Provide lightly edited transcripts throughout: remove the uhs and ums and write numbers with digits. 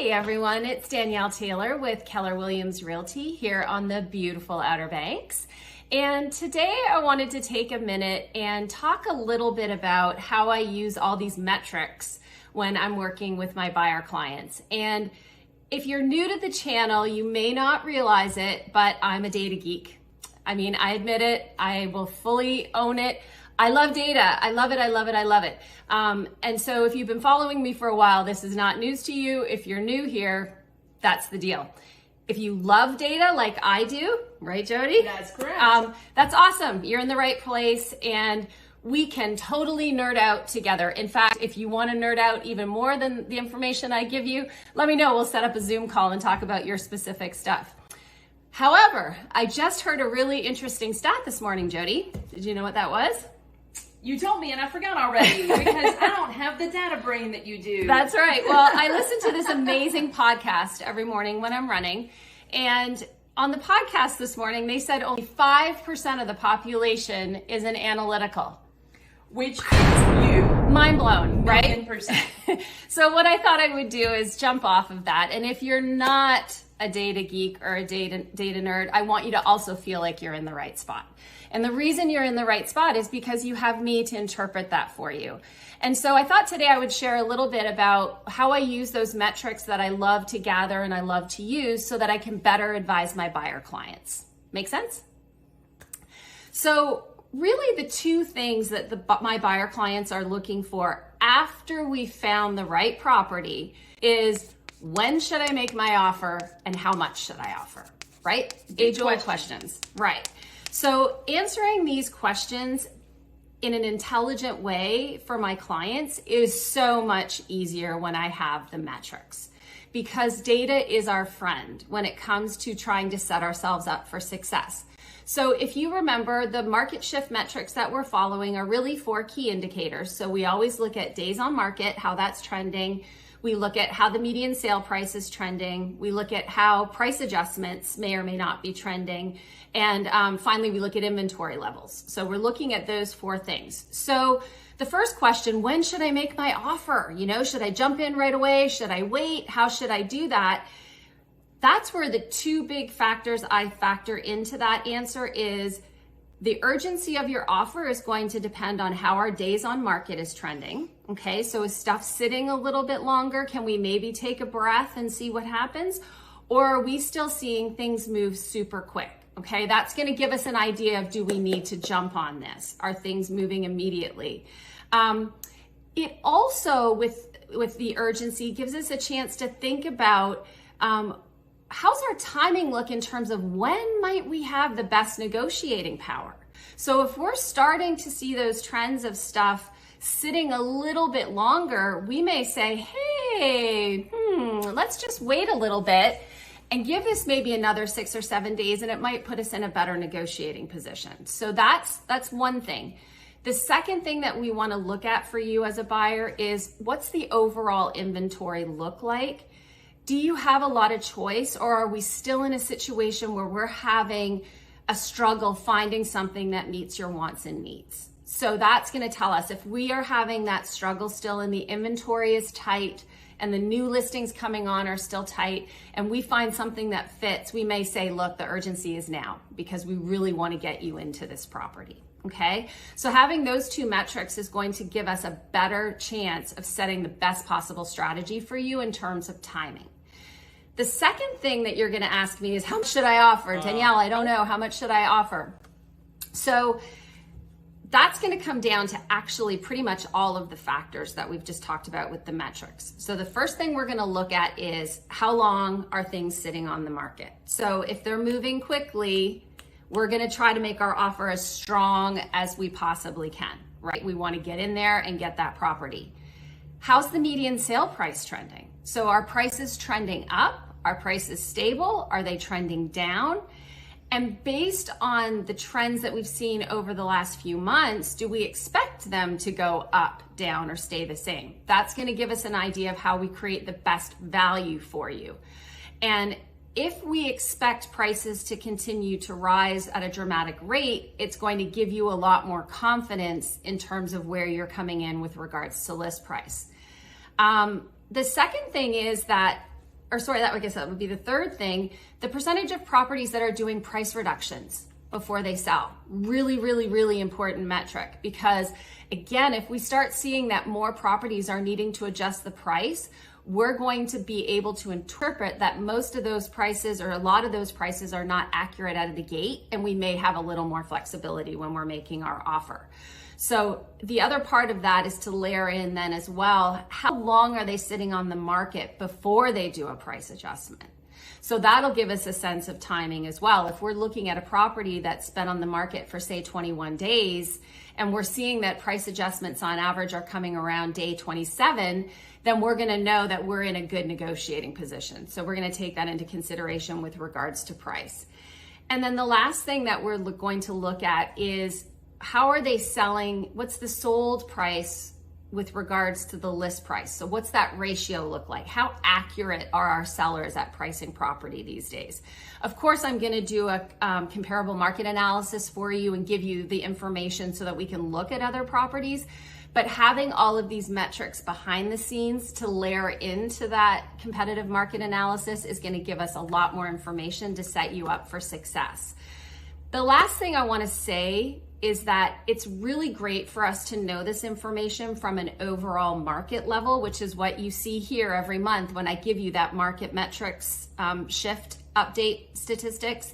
Hey everyone, it's Danielle Taylor with Keller Williams Realty here on the beautiful Outer Banks. And today I wanted to take a minute and talk a little bit about how I use all these metrics when I'm working with my buyer clients. And if you're new to the channel, you may not realize it, but I'm a data geek. I mean, I admit it, I will fully own it. I love data. I love it. I love it. I love it. And so if you've been following me for a while, this is not news to you. If you're new here, that's the deal. If you love data like I do, right, Jody? That's correct. That's awesome. You're in the right place and we can totally nerd out together. In fact, if you want to nerd out even more than the information I give you, let me know. We'll set up a Zoom call and talk about your specific stuff. However, I just heard a really interesting stat this morning, Jody. Did you know what that was? You told me and I forgot already because I don't have the data brain that you do. That's right. Well, I listen to this amazing podcast every morning when I'm running. And on the podcast this morning, they said only 5% of the population is an analytical. Which is you. Mind blown, right? 1,000,000%. So what I thought I would do is jump off of that. And if you're not a data geek or a data nerd, I want you to also feel like you're in the right spot. And the reason you're in the right spot is because you have me to interpret that for you. And so I thought today I would share a little bit about how I use those metrics that I love to gather and I love to use so that I can better advise my buyer clients. Make sense? So really the two things that my buyer clients are looking for after we found the right property is when should I make my offer and how much should I offer, right? Age-old questions, right? So answering these questions in an intelligent way for my clients is so much easier when I have the metrics because data is our friend when it comes to trying to set ourselves up for success. So if you remember, the market shift metrics that we're following are really 4 key indicators. So we always look at days on market, how that's trending. We look at how the median sale price is trending. We look at how price adjustments may or may not be trending. And finally, we look at inventory levels. So we're looking at those 4 things. So the first question, when should I make my offer? You know, should I jump in right away? Should I wait? How should I do that? That's where the 2 big factors I factor into that answer is the urgency of your offer is going to depend on how our days on market is trending. Okay, so is stuff sitting a little bit longer? Can we maybe take a breath and see what happens? Or are we still seeing things move super quick? Okay, that's going to give us an idea of do we need to jump on this? Are things moving immediately? It also, with the urgency, gives us a chance to think about how's our timing look in terms of when might we have the best negotiating power? So if we're starting to see those trends of stuff sitting a little bit longer, we may say, hey, let's just wait a little bit and give this maybe another 6 or 7 days and it might put us in a better negotiating position. So that's one thing. The second thing that we want to look at for you as a buyer is what's the overall inventory look like? Do you have a lot of choice or are we still in a situation where we're having a struggle finding something that meets your wants and needs? So that's going to tell us if we are having that struggle still and the inventory is tight and the new listings coming on are still tight and we find something that fits, we may say, look, the urgency is now because we really want to get you into this property. Okay, so having those 2 metrics is going to give us a better chance of setting the best possible strategy for you in terms of timing. The second thing that you're going to ask me is how much should I offer? Danielle, I don't know. How much should I offer? So that's going to come down to actually pretty much all of the factors that we've just talked about with the metrics. So the first thing we're going to look at is how long are things sitting on the market? So if they're moving quickly, we're going to try to make our offer as strong as we possibly can, right? We want to get in there and get that property. How's the median sale price trending? So are prices trending up? Are prices stable? Are they trending down? And based on the trends that we've seen over the last few months, do we expect them to go up, down, or stay the same? That's going to give us an idea of how we create the best value for you. And if we expect prices to continue to rise at a dramatic rate, it's going to give you a lot more confidence in terms of where you're coming in with regards to list price. The second thing is that that, I guess that would be the third thing, the percentage of properties that are doing price reductions before they sell. Really, really, really important metric, because again, if we start seeing that more properties are needing to adjust the price, we're going to be able to interpret that most of those prices or a lot of those prices are not accurate out of the gate, and we may have a little more flexibility when we're making our offer. So the other part of that is to layer in then as well, how long are they sitting on the market before they do a price adjustment? So that'll give us a sense of timing as well. If we're looking at a property that's been on the market for say 21 days, and we're seeing that price adjustments on average are coming around day 27, then we're gonna know that we're in a good negotiating position. So we're gonna take that into consideration with regards to price. And then the last thing that we're going to look at is how are they selling, what's the sold price with regards to the list price? So what's that ratio look like? How accurate are our sellers at pricing property these days? Of course, I'm gonna do a comparable market analysis for you and give you the information so that we can look at other properties. But having all of these metrics behind the scenes to layer into that competitive market analysis is gonna give us a lot more information to set you up for success. The last thing I wanna say is that it's really great for us to know this information from an overall market level, which is what you see here every month when I give you that market metrics shift update statistics.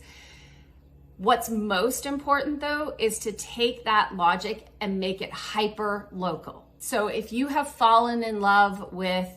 What's most important though is to take that logic and make it hyper local. So if you have fallen in love with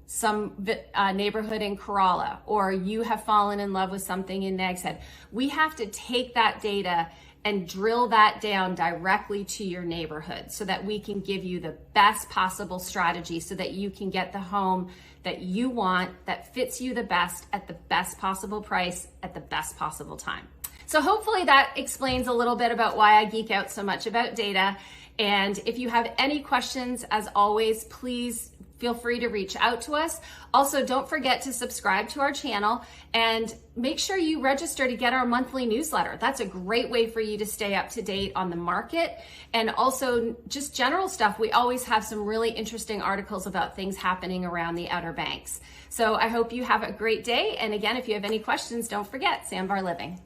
some neighborhood in Corolla, or you have fallen in love with something in Nags Head, we have to take that data and drill that down directly to your neighborhood so that we can give you the best possible strategy so that you can get the home that you want, that fits you the best at the best possible price at the best possible time. So hopefully that explains a little bit about why I geek out so much about data. And if you have any questions, as always, please feel free to reach out to us. Also, don't forget to subscribe to our channel and make sure you register to get our monthly newsletter. That's a great way for you to stay up to date on the market and also just general stuff. We always have some really interesting articles about things happening around the Outer Banks. So I hope you have a great day. And again, if you have any questions, don't forget Sandbar Living.